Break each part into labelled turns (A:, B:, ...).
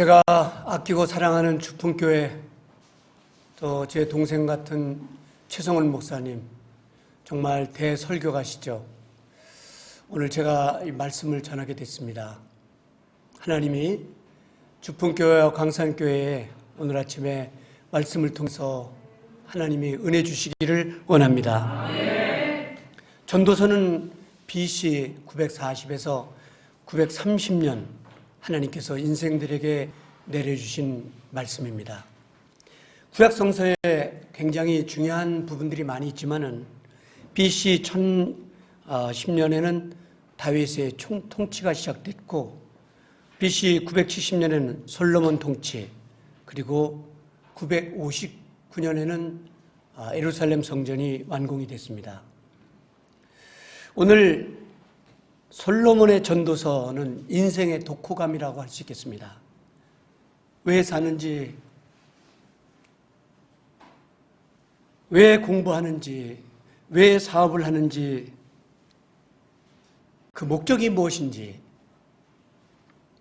A: 제가 아끼고 사랑하는 주풍교회, 또 제 동생 같은 최성원 목사님, 정말 대설교가시죠. 오늘 제가 이 말씀을 전하게 됐습니다. 하나님이 주풍교회와 광산교회에 오늘 아침에 말씀을 통해서 하나님이 은혜 주시기를 원합니다. 전도서는 BC 940에서 930년 하나님께서 인생들에게 내려주신 말씀입니다. 구약성서에 굉장히 중요한 부분들이 많이 있지만은 BC 1010년에는 다윗의 통치가 시작됐고 BC 970년에는 솔로몬 통치, 그리고 959년에는 예루살렘 성전이 완공이 됐습니다. 오늘 솔로몬의 전도서는 인생의 독후감이라고 할 수 있겠습니다. 왜 사는지, 왜 공부하는지, 왜 사업을 하는지, 그 목적이 무엇인지,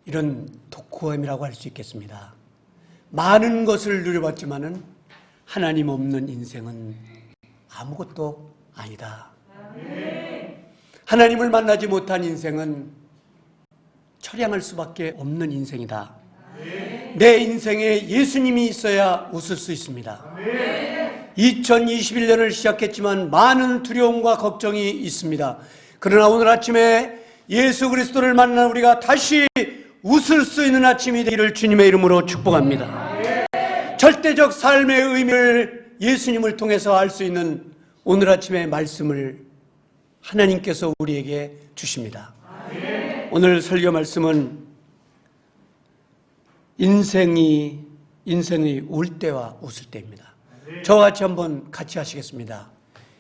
A: 이런 독후감이라고 할 수 있겠습니다. 많은 것을 누려봤지만은 하나님 없는 인생은 아무것도 아니다. 하나님을 만나지 못한 인생은 처량할 수밖에 없는 인생이다. 내 인생에 예수님이 있어야 웃을 수 있습니다. 2021년을 시작했지만 많은 두려움과 걱정이 있습니다. 그러나 오늘 아침에 예수 그리스도를 만난 우리가 다시 웃을 수 있는 아침이 되기를 주님의 이름으로 축복합니다. 절대적 삶의 의미를 예수님을 통해서 알 수 있는 오늘 아침의 말씀을 하나님께서 우리에게 주십니다. 오늘 설교 말씀은 인생의 울 때와 웃을 때입니다. 저와 같이 한번 같이 하시겠습니다.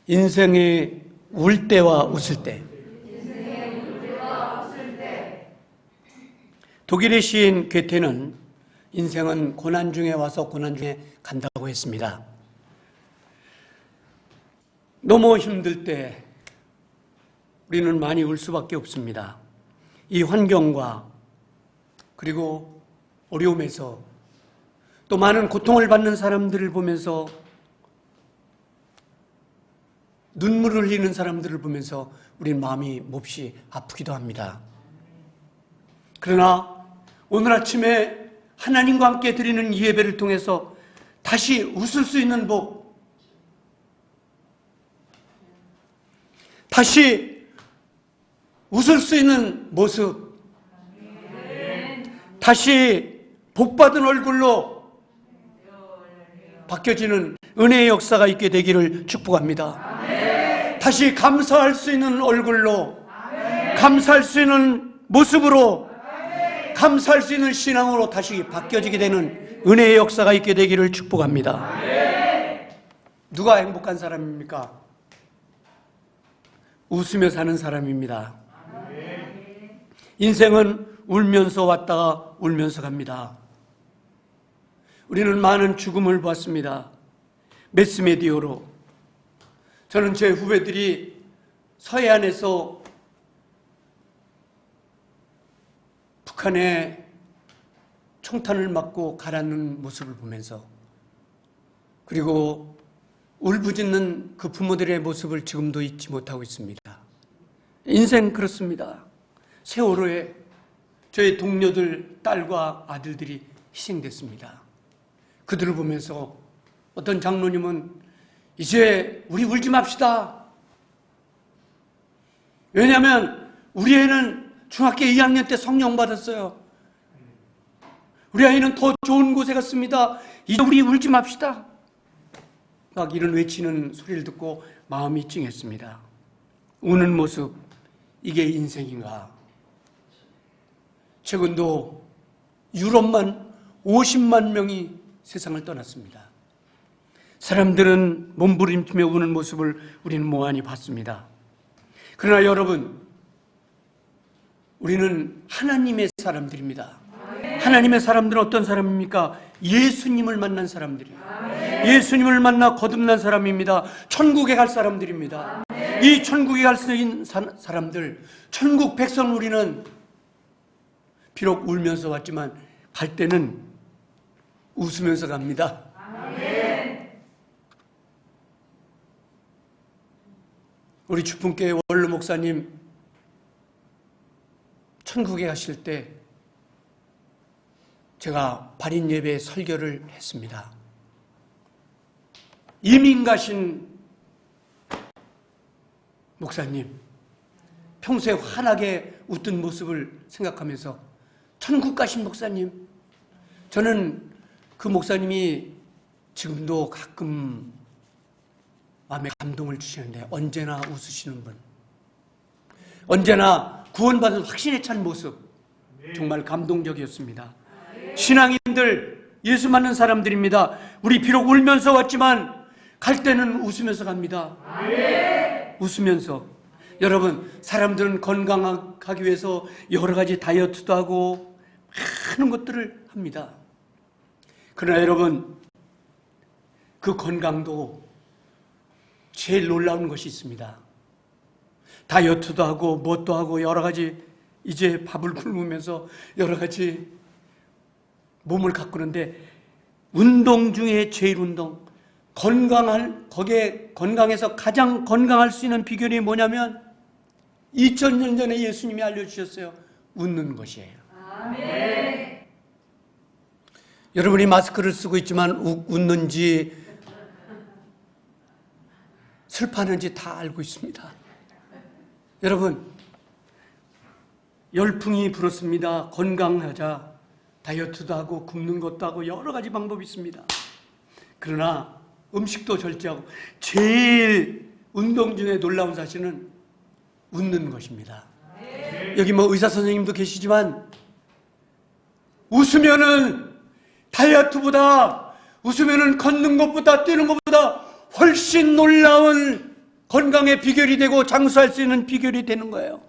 A: 인생의 울 때와 웃을 때. 독일의 시인 괴테는 인생은 고난 중에 와서 고난 중에 간다고 했습니다. 너무 힘들 때 우리는 많이 울 수밖에 없습니다. 이 환경과 그리고 어려움에서 또 많은 고통을 받는 사람들을 보면서, 눈물을 흘리는 사람들을 보면서 우리는 마음이 몹시 아프기도 합니다. 그러나 오늘 아침에 하나님과 함께 드리는 이 예배를 통해서 다시 웃을 수 있는 복, 다시 웃을 수 있는 모습, 다시 복받은 얼굴로 바뀌어지는 은혜의 역사가 있게 되기를 축복합니다. 다시 감사할 수 있는 얼굴로, 감사할 수 있는 모습으로, 감사할 수 있는 신앙으로 다시 바뀌어지게 되는 은혜의 역사가 있게 되기를 축복합니다. 누가 행복한 사람입니까? 웃으며 사는 사람입니다. 인생은 울면서 왔다가 울면서 갑니다. 우리는 많은 죽음을 보았습니다. 매스메디어로. 저는 제 후배들이 서해안에서 북한에 총탄을 맞고 가라앉는 모습을 보면서, 그리고 울부짖는 그 부모들의 모습을 지금도 잊지 못하고 있습니다. 인생 그렇습니다. 세월호에 저희 동료들, 딸과 아들들이 희생됐습니다. 그들을 보면서 어떤 장로님은 이제 우리 울지 맙시다. 왜냐하면 우리 애는 중학교 2학년 때 성령 받았어요. 우리 아이는 더 좋은 곳에 갔습니다. 이제 우리 울지 맙시다. 막 이런 외치는 소리를 듣고 마음이 찡했습니다. 우는 모습, 이게 인생인가? 최근도 유럽만 50만 명이 세상을 떠났습니다. 사람들은 몸부림치며 우는 모습을 우리는 멍하니 봤습니다. 그러나 여러분, 우리는 하나님의 사람들입니다. 하나님의 사람들은 어떤 사람입니까? 예수님을 만난 사람들이에요. 예수님을 만나 거듭난 사람입니다. 천국에 갈 사람들입니다. 이 천국에 갈 수 있는 사람들, 천국 백성, 우리는 비록 울면서 왔지만 갈 때는 웃으면서 갑니다. 우리 주품교회 원로 목사님 천국에 가실 때 제가 발인 예배 설교를 했습니다. 이민 가신 목사님, 평소에 환하게 웃던 모습을 생각하면서 천국 가신 목사님, 저는 그 목사님이 지금도 가끔 마음에 감동을 주시는데 언제나 웃으시는 분, 언제나 구원받은 확신에 찬 모습, 정말 감동적이었습니다. 신앙인들, 예수 믿는 사람들입니다. 우리 비록 울면서 왔지만 갈 때는 웃으면서 갑니다. 웃으면서. 여러분, 사람들은 건강하기 위해서 여러 가지 다이어트도 하고 많은 것들을 합니다. 그러나 여러분, 그 건강도 제일 놀라운 것이 있습니다. 다이어트도 하고 뭣도 하고 여러 가지, 이제 밥을 굶으면서 여러 가지 몸을 가꾸는데, 운동 중에 제일 운동, 거기에 건강해서 가장 건강할 수 있는 비결이 뭐냐면 2000년 전에 예수님이 알려주셨어요. 웃는 것이에요. 아멘. 여러분이 마스크를 쓰고 있지만 웃는지 슬퍼하는지 다 알고 있습니다. 여러분, 열풍이 불었습니다. 건강하자, 다이어트도 하고 굶는 것도 하고 여러 가지 방법이 있습니다. 그러나 음식도 절제하고 제일 운동 중에 놀라운 사실은 웃는 것입니다. 여기 뭐 의사 선생님도 계시지만 웃으면은 다이어트보다, 웃으면은 걷는 것보다 뛰는 것보다 훨씬 놀라운 건강의 비결이 되고 장수할 수 있는 비결이 되는 거예요.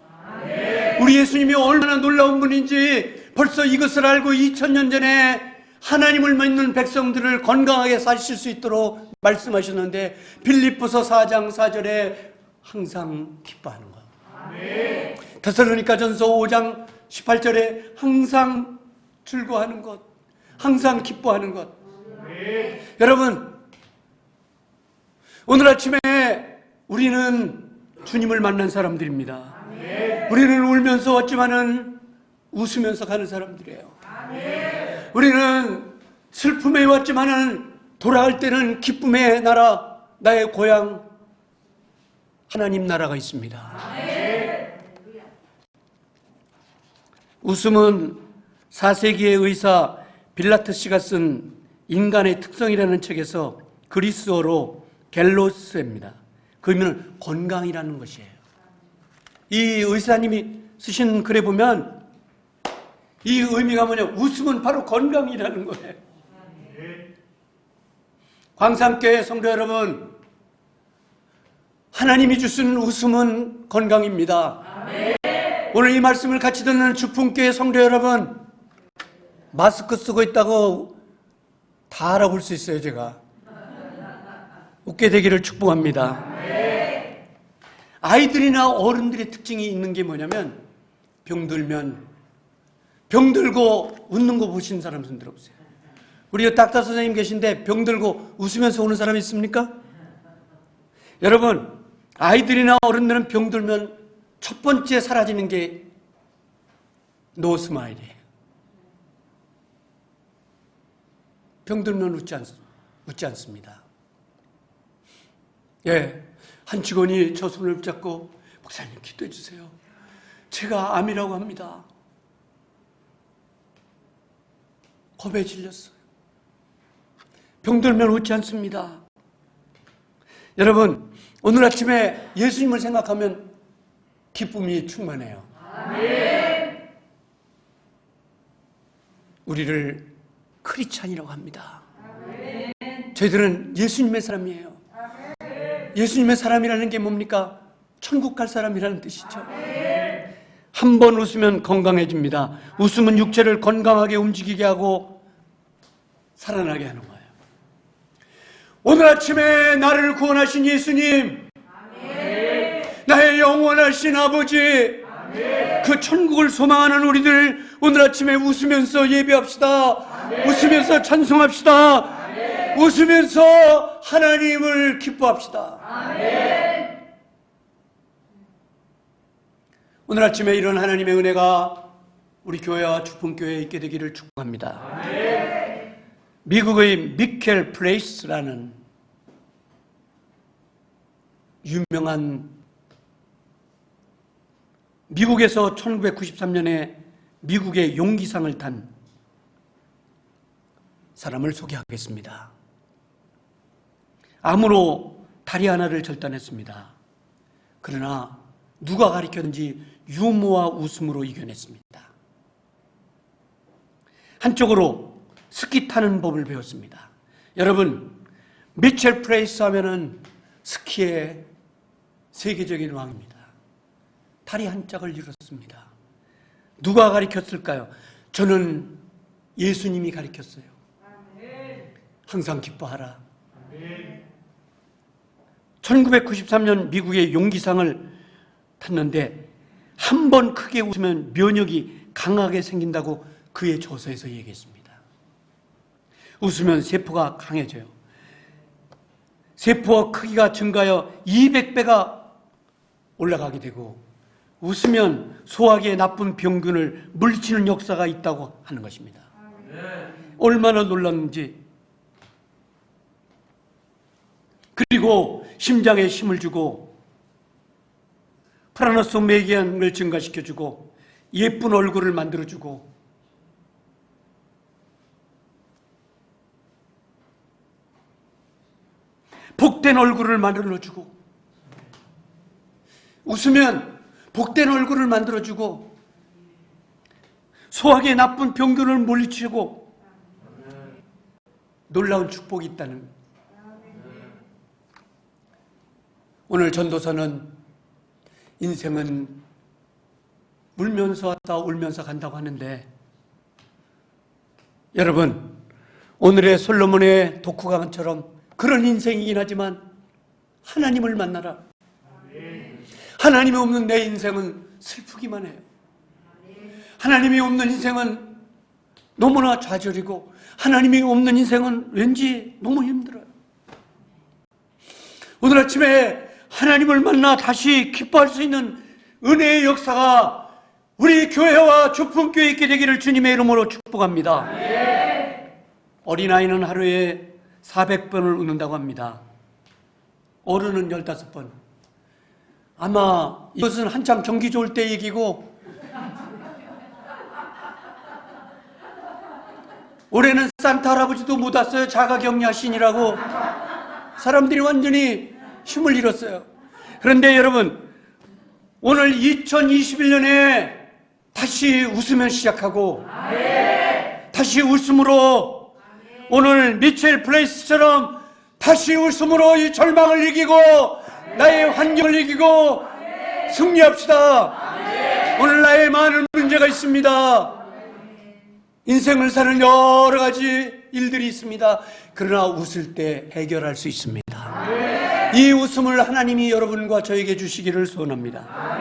A: 우리 예수님이 얼마나 놀라운 분인지 벌써 이것을 알고 2000년 전에 하나님을 믿는 백성들을 건강하게 사실 수 있도록 말씀하셨는데, 빌립보서 4장 4절에 항상 기뻐하는 것, 데살로니가전서 5장 18절에 항상 즐거워하는 것, 항상 기뻐하는 것. 여러분, 오늘 아침에 우리는 주님을 만난 사람들입니다. 우리는 울면서 왔지만은 웃으면서 가는 사람들이에요. 우리는 슬픔에 왔지만은 돌아갈 때는 기쁨의 나라, 나의 고향 하나님 나라가 있습니다. 웃음은 4세기의 의사 빌라트스가 쓴 인간의 특성이라는 책에서 그리스어로 갤로스입니다. 그 의미는 건강이라는 것이에요. 이 의사님이 쓰신 글에 보면 이 의미가 뭐냐, 웃음은 바로 건강이라는 거예요. 광산교회 성도 여러분, 하나님이 주신 웃음은 건강입니다. 오늘 이 말씀을 같이 듣는 주품교회 성도 여러분, 마스크 쓰고 있다고 다 알아볼 수 있어요. 제가 웃게 되기를 축복합니다. 아이들이나 어른들의 특징이 있는 게 뭐냐면, 병들고 웃는 거 보신 사람 손 들어보세요. 우리 닥터 선생님 계신데 병들고 웃으면서 오는 사람 있습니까? 여러분, 아이들이나 어른들은 병들면 첫 번째 사라지는 게 노 스마일이에요. 병들면 웃지 않습니다. 예, 한 직원이 저 손을 붙잡고, 목사님 기도해 주세요. 제가 암이라고 합니다. 겁에 질렸어요. 병들면 웃지 않습니다. 여러분, 오늘 아침에 예수님을 생각하면 기쁨이 충만해요. 우리를 크리스찬이라고 합니다. 저희들은 예수님의 사람이에요. 예수님의 사람이라는 게 뭡니까? 천국 갈 사람이라는 뜻이죠. 한 번 웃으면 건강해집니다. 웃음은 육체를 건강하게 움직이게 하고 살아나게 하는 거예요. 오늘 아침에 나를 구원하신 예수님, 나의 영원하신 아버지, 그 천국을 소망하는 우리들 오늘 아침에 웃으면서 예배합시다. 웃으면서 찬송합시다. 웃으면서 하나님을 기뻐합시다. 오늘 아침에 이런 하나님의 은혜가 우리 교회와 주품교회에 있게 되기를 축복합니다. 미국의 미켈 플레이스라는 유명한 미국에서 1993년에 미국의 용기상을 탄 사람을 소개하겠습니다. 암으로 다리 하나를 절단했습니다. 그러나 누가 가르쳤는지 유머와 웃음으로 이겨냈습니다. 한쪽으로 스키 타는 법을 배웠습니다. 여러분, 미첼 플레이스 하면은 스키의 세계적인 왕입니다. 다리 한 짝을 잃었습니다. 누가 가르쳤을까요? 저는 예수님이 가르쳤어요. 항상 기뻐하라. 1993년 미국의 용기상을 탔는데 한 번 크게 웃으면 면역이 강하게 생긴다고 그의 저서에서 얘기했습니다. 웃으면 세포가 강해져요. 세포 크기가 증가하여 200배가 올라가게 되고 웃으면 소화기의 나쁜 병균을 물리치는 역사가 있다고 하는 것입니다. 얼마나 놀랐는지. 그리고 심장에 힘을 주고 프라노소메기안을 증가시켜주고 예쁜 얼굴을 만들어주고 복된 얼굴을 만들어주고 웃으면 복된 얼굴을 만들어주고 소화기에 나쁜 병균을 물리치고 놀라운 축복이 있다는. 오늘 전도서는 인생은 울면서 왔다 울면서 간다고 하는데 여러분, 오늘의 솔로몬의 독후감처럼 그런 인생이긴 하지만 하나님을 만나라. 하나님이 없는 내 인생은 슬프기만 해요. 하나님이 없는 인생은 너무나 좌절이고 하나님이 없는 인생은 왠지 너무 힘들어요. 오늘 아침에 하나님을 만나 다시 기뻐할 수 있는 은혜의 역사가 우리 교회와 주품교회에 있게 되기를 주님의 이름으로 축복합니다. 어린아이는 하루에 400번을 웃는다고 합니다. 어른은 15번. 아마 이것은 한참 경기 좋을 때 얘기고 올해는 산타 할아버지도 못 왔어요. 자가격리하시니라고 사람들이 완전히 힘을 잃었어요. 그런데 여러분, 오늘 2021년에 다시 웃으면 시작하고 다시 웃음으로 오늘 미첼 플레이스처럼 다시 웃음으로 이 절망을 이기고 나의 환경을 이기고 승리합시다. 오늘 나의 많은 문제가 있습니다. 인생을 사는 여러 가지 일들이 있습니다. 그러나 웃을 때 해결할 수 있습니다. 이 웃음을 하나님이 여러분과 저에게 주시기를 소원합니다.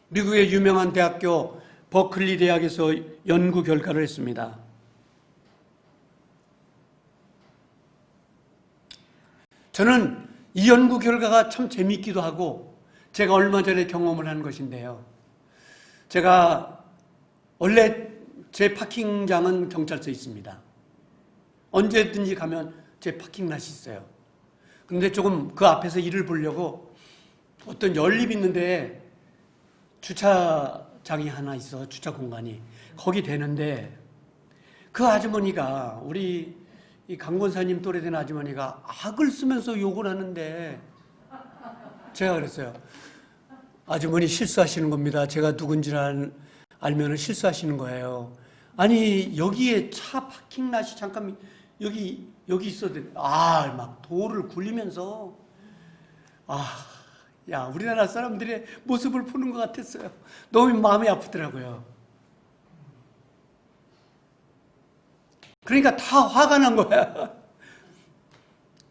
A: 미국의 유명한 대학교 버클리 대학에서 연구 결과를 했습니다. 저는 이 연구 결과가 참 재미있기도 하고 제가 얼마 전에 경험을 한 것인데요. 제가 원래 제 파킹장은 경찰서에 있습니다. 언제든지 가면 제 파킹랏이 있어요. 근데 조금 그 앞에서 일을 보려고 어떤 연립이 있는데 주차장이 하나 있어, 주차 공간이. 거기 되는데 그 아주머니가 우리 이 강권사님 또래 된 아주머니가 악을 쓰면서 욕을 하는데 제가 그랬어요. 아주머니 실수하시는 겁니다. 제가 누군지를 알면 실수하시는 거예요. 아니 여기에 차 파킹랏이 잠깐 여기 있어도 막 도를 굴리면서 야 우리나라 사람들의 모습을 보는 것 같았어요. 너무 마음이 아프더라고요. 그러니까 다 화가 난 거야.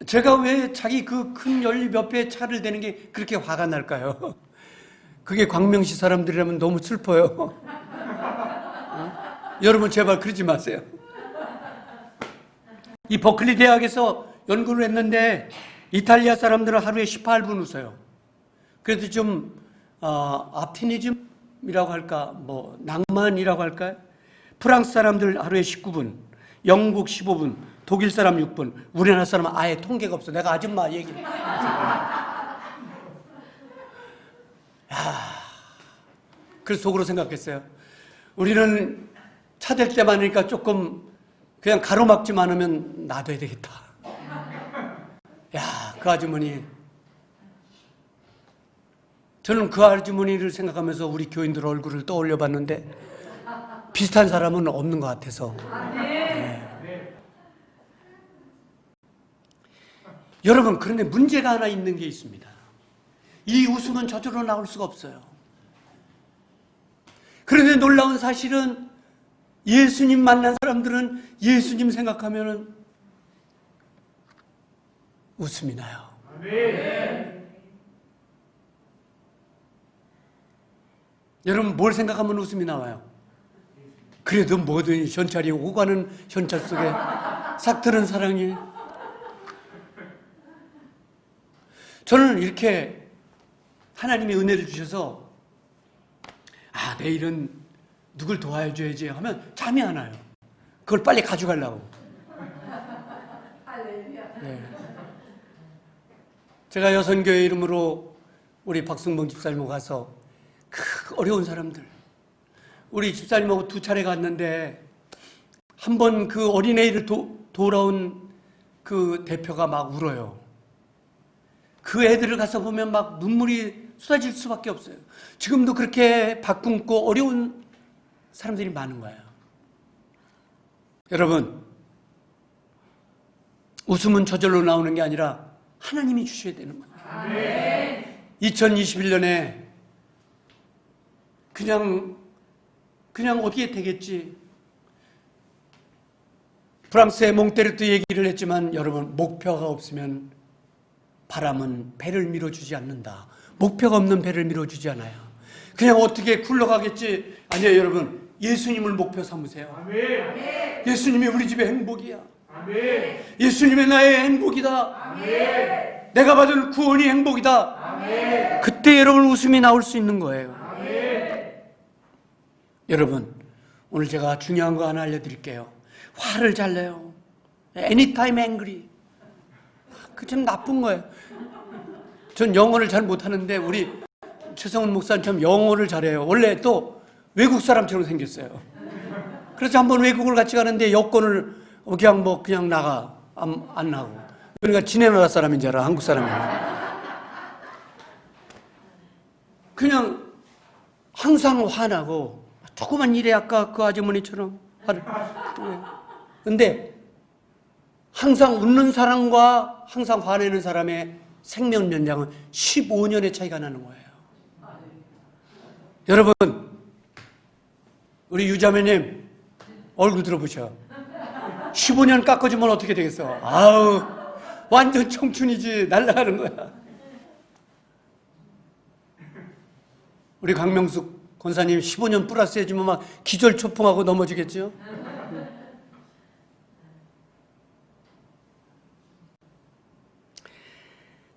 A: 제가 왜 자기 그 큰 연립 옆에 차를 대는 게 그렇게 화가 날까요? 그게 광명시 사람들이라면 너무 슬퍼요. 여러분 제발 그러지 마세요. 이 버클리 대학에서 연구를 했는데 이탈리아 사람들은 하루에 18분 웃어요. 그래도 좀 아프티니즘이라고 할까, 뭐 낭만이라고 할까요? 프랑스 사람들 하루에 19분, 영국 15분, 독일 사람 6분, 우리나라 사람은 아예 통계가 없어. 내가 아줌마 얘기. 그래서 속으로 생각했어요. 우리는 차 댈 때만 하니까 조금 그냥 가로막지 않으면 놔둬야 되겠다. 야, 그 아주머니. 저는 그 아주머니를 생각하면서 우리 교인들 얼굴을 떠올려 봤는데 비슷한 사람은 없는 것 같아서. 네. 여러분, 그런데 문제가 하나 있는 게 있습니다. 이 웃음은 저절로 나올 수가 없어요. 그런데 놀라운 사실은 예수님 만난 사람들은 예수님 생각하면 웃음이 나요. 아멘. 여러분 뭘 생각하면 웃음이 나와요? 그래도 뭐든 현찰이 오가는 현찰 속에 싹트는 사랑이. 저는 이렇게 하나님이 은혜를 주셔서 내일은 누굴 도와줘야지 하면 잠이 안 와요. 그걸 빨리 가져가려고. 네. 제가 여선교회 이름으로 우리 박승봉 집사님하고 가서 그 어려운 사람들, 우리 집사님하고 2차례 갔는데 한 번 그 어린애를 돌아온 그 대표가 막 울어요. 그 애들을 가서 보면 막 눈물이 쏟아질 수밖에 없어요. 지금도 그렇게 밥 굶고 어려운 사람들이 많은 거예요. 여러분, 웃음은 저절로 나오는 게 아니라 하나님이 주셔야 되는 거예요. 아멘. 2021년에 그냥 어떻게 되겠지. 프랑스의 몽테르트 얘기를 했지만 여러분, 목표가 없으면 바람은 배를 밀어주지 않는다. 목표가 없는 배를 밀어주지 않아요. 그냥 어떻게 굴러가겠지. 아니에요. 여러분, 예수님을 목표 삼으세요. 아멘. 예수님이 우리 집의 행복이야. 아멘. 예수님이 나의 행복이다. 아멘. 내가 받은 구원이 행복이다. 아멘. 그때 여러분 웃음이 나올 수 있는 거예요. 아멘. 여러분, 오늘 제가 중요한 거 하나 알려드릴게요. 화를 잘 내요. Anytime angry. 그 참 나쁜 거예요. 전 영어를 잘 못하는데 우리 최성훈 목사님처럼 영어를 잘해요. 원래 또 외국 사람처럼 생겼어요. 그래서 한번 외국을 같이 가는데 여권을 그냥 나가. 안 나고. 그러니까 지네 나라 사람인 줄 알아. 한국 사람이야. 그냥 항상 화나고 조그만 일에 아까 그 아주머니처럼 화를. 근데 항상 웃는 사람과 항상 화내는 사람의 생명 연장은 15년의 차이가 나는 거예요. 여러분, 우리 유자매님 얼굴 들어보셔. 15년 깎아주면 어떻게 되겠어? 아우, 완전 청춘이지. 날아가는 거야. 우리 강명숙 권사님 15년 플러스 해주면 막 기절초풍하고 넘어지겠죠?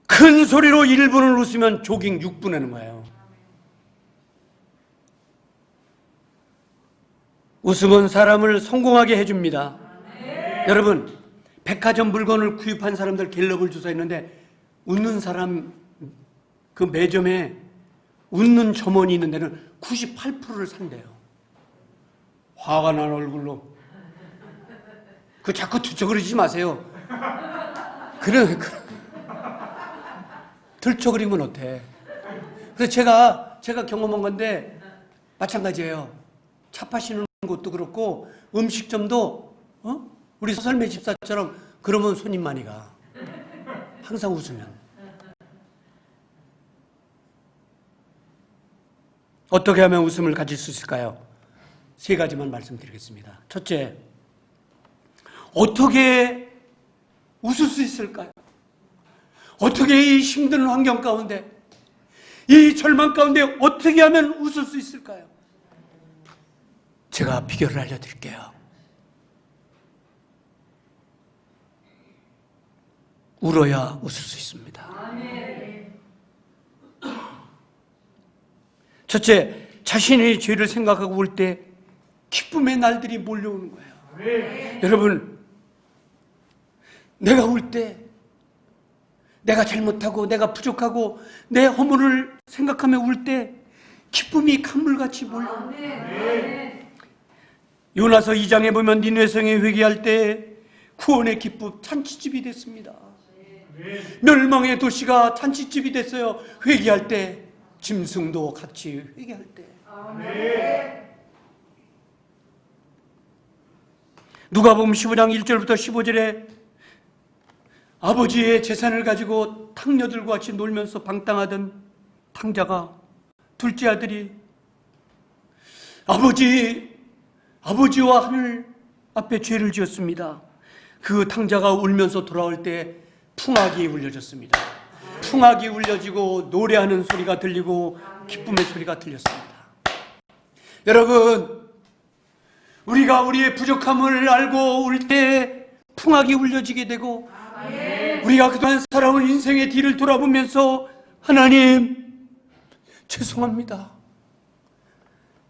A: 큰 소리로 1분을 웃으면 조깅 6분 하는 거예요. 웃음은 사람을 성공하게 해줍니다. 여러분, 백화점 물건을 구입한 사람들 갤럽을 조사했는데 웃는 사람 그 매점에 웃는 점원이 있는 데는 98%를 산대요. 화가 난 얼굴로. 그 자꾸 투척거리지 마세요. 그래. 들쩍거리면 어때? 그래서 제가 경험한 건데 마찬가지예요. 차 파시는 곳도 그렇고 음식점도 우리 서설매 집사처럼 그러면 손님 많이 가. 항상 웃으면. 어떻게 하면 웃음을 가질 수 있을까요? 3가지만 말씀드리겠습니다. 첫째, 어떻게 웃을 수 있을까요? 어떻게 이 힘든 환경 가운데 이 절망 가운데 어떻게 하면 웃을 수 있을까요? 제가 비결을 알려드릴게요. 울어야 웃을 수 있습니다. 첫째, 자신의 죄를 생각하고 울 때 기쁨의 날들이 몰려오는 거예요. 여러분, 내가 울 때, 내가 잘못하고 내가 부족하고 내 허물을 생각하며 울 때 기쁨이 강물같이 몰려옵니다. 요나서 2장에 보면 니느웨 성에 회개할 때 구원의 기쁨 잔치집이 됐습니다. 멸망의 도시가 잔치집이 됐어요. 회개할 때, 짐승도 같이 회개할 때. 누가복음 15장 1절부터 15절에 아버지의 재산을 가지고 탕녀들과 같이 놀면서 방탕하던 탕자가, 둘째 아들이 아버지와 하늘 앞에 죄를 지었습니다. 그 탕자가 울면서 돌아올 때 풍악이 울려졌습니다. 풍악이 울려지고 노래하는 소리가 들리고 기쁨의 소리가 들렸습니다. 여러분, 우리가 우리의 부족함을 알고 울 때 풍악이 울려지게 되고, 우리가 그동안 살아온 인생의 뒤를 돌아보면서 하나님 죄송합니다,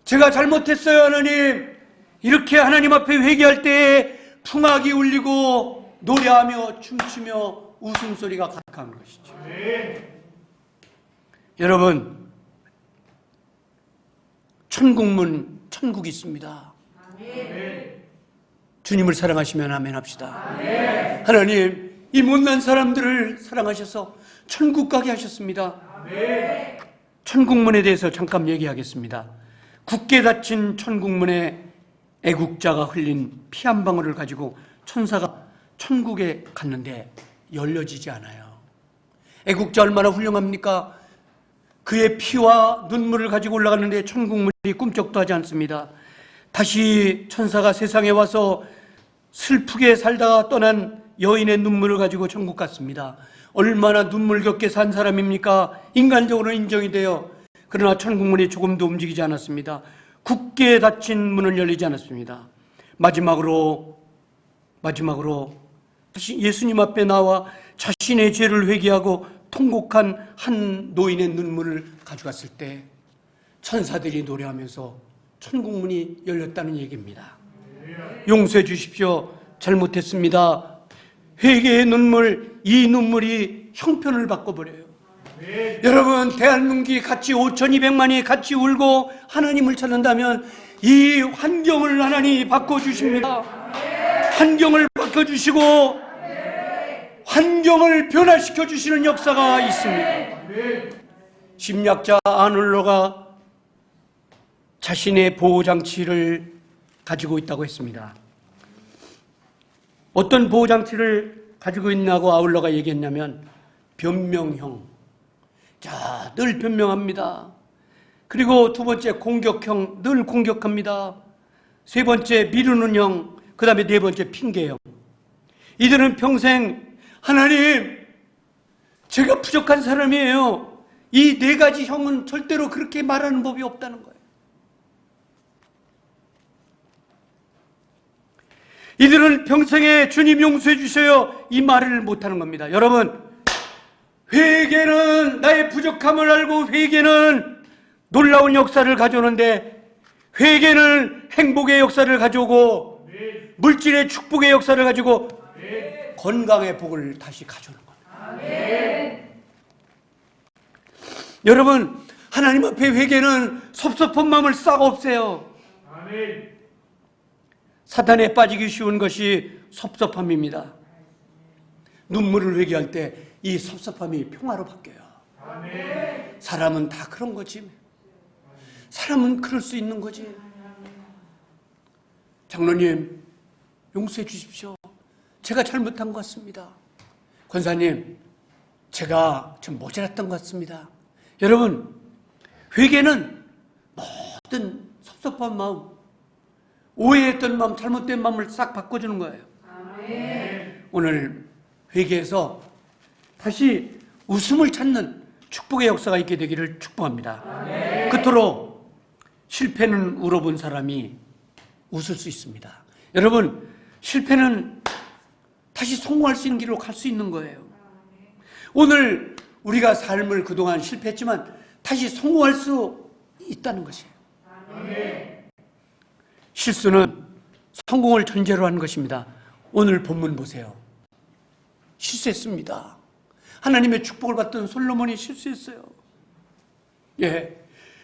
A: 제가 잘못했어요 하나님, 이렇게 하나님 앞에 회개할 때 풍악이 울리고 노래하며 춤추며 웃음소리가 가득한 것이죠. 여러분, 천국문, 천국이 있습니다. 주님을 사랑하시면 아멘 합시다. 하나님, 이 못난 사람들을 사랑하셔서 천국 가게 하셨습니다. 천국문에 대해서 잠깐 얘기하겠습니다. 굳게 닫힌 천국문에 애국자가 흘린 피 한 방울을 가지고 천사가 천국에 갔는데 열려지지 않아요. 애국자 얼마나 훌륭합니까? 그의 피와 눈물을 가지고 올라갔는데 천국문이 꿈쩍도 하지 않습니다. 다시 천사가 세상에 와서 슬프게 살다가 떠난 여인의 눈물을 가지고 천국 갔습니다. 얼마나 눈물겹게 산 사람입니까? 인간적으로는 인정이 돼요. 그러나 천국문이 조금도 움직이지 않았습니다. 굳게 닫힌 문은 열리지 않았습니다. 마지막으로 다시 예수님 앞에 나와 자신의 죄를 회개하고 통곡한 한 노인의 눈물을 가져갔을 때 천사들이 노래하면서 천국문이 열렸다는 얘기입니다. 용서해 주십시오, 잘못했습니다. 회개의 눈물, 이 눈물이 형편을 바꿔버려요. 여러분, 대한민국이 같이 5,200만이 같이 울고 하나님을 찾는다면 이 환경을 하나님이 바꿔주십니다. 환경을 바꿔주시고 환경을 변화시켜 주시는 역사가 있습니다. 심리학자 아놀로가 자신의 보호장치를 가지고 있다고 했습니다. 어떤 보호장치를 가지고 있냐고 아울러가 얘기했냐면 변명형. 자, 늘 변명합니다. 그리고 두 번째 공격형, 늘 공격합니다. 세 번째 미루는 형, 그 다음에 네 번째 핑계형. 이들은 평생 하나님, 제가 부족한 사람이에요. 이 네 가지 형은 절대로 그렇게 말하는 법이 없다는 거예요. 이들은 평생에 주님 용서해 주셔요, 이 말을 못하는 겁니다. 여러분, 회개는 나의 부족함을 알고 회개는 놀라운 역사를 가져오는데, 회개는 행복의 역사를 가져오고 물질의 축복의 역사를 가지고 건강의 복을 다시 가져오는 겁니다. 여러분, 하나님 앞에 회개는 섭섭한 마음을 싹 없애요. 사탄에 빠지기 쉬운 것이 섭섭함입니다. 눈물을 회개할 때 이 섭섭함이 평화로 바뀌어요. 사람은 다 그런 거지. 사람은 그럴 수 있는 거지. 장로님, 용서해 주십시오, 제가 잘못한 것 같습니다. 권사님, 제가 좀 모자랐던 것 같습니다. 여러분, 회개는 모든 섭섭한 마음, 오해했던 마음, 잘못된 마음을 싹 바꿔주는 거예요. 오늘 회개에서 다시 웃음을 찾는, 축복의 역사가 있게 되기를 축복합니다. 그토록 실패는 울어본 사람이 웃을 수 있습니다. 여러분, 실패는 다시 성공할 수 있는 길로 갈 수 있는 거예요. 오늘 우리가 삶을 그동안 실패했지만 다시 성공할 수 있다는 것이에요. 실수는 성공을 전제로 하는 것입니다. 오늘 본문 보세요. 실수했습니다. 하나님의 축복을 받던 솔로몬이 실수했어요. 예,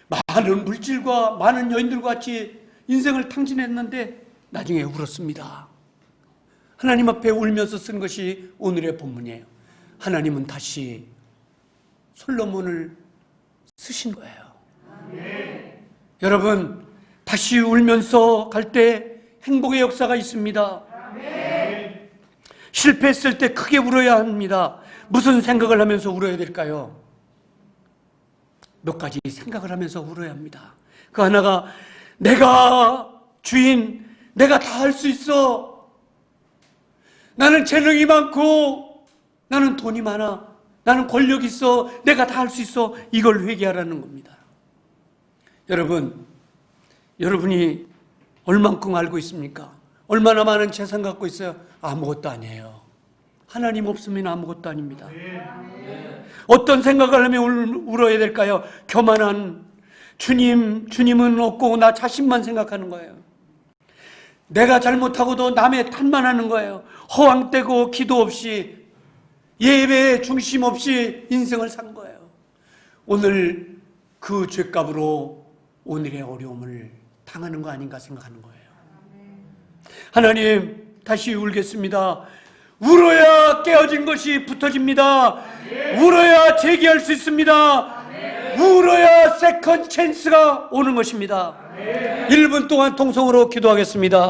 A: 많은 물질과 많은 여인들과 같이 인생을 탕진했는데 나중에 울었습니다. 하나님 앞에 울면서 쓴 것이 오늘의 본문이에요. 하나님은 다시 솔로몬을 쓰신 거예요. 여러분, 다시 울면서 갈 때 행복의 역사가 있습니다. 실패했을 때 크게 울어야 합니다. 무슨 생각을 하면서 울어야 될까요? 몇 가지 생각을 하면서 울어야 합니다. 그 하나가, 내가 주인, 내가 다 할 수 있어. 나는 재능이 많고, 나는 돈이 많아, 나는 권력이 있어, 내가 다 할 수 있어. 이걸 회개하라는 겁니다. 여러분이 얼만큼 알고 있습니까? 얼마나 많은 재산 갖고 있어요? 아무것도 아니에요. 하나님 없으면 아무것도 아닙니다. 어떤 생각을 하면 울어야 될까요? 교만한 주님은 없고 나 자신만 생각하는 거예요. 내가 잘못하고도 남의 탓만 하는 거예요. 허황되고 기도 없이, 예배에 중심 없이 인생을 산 거예요. 오늘 그 죄값으로 오늘의 어려움을 당하는 거 아닌가 생각하는 거예요. 하나님, 다시 울겠습니다. 울어야 깨어진 것이 붙어집니다. 울어야 재기할 수 있습니다. 울어야 세컨 찬스가 오는 것입니다. 1분 동안 통성으로 기도하겠습니다.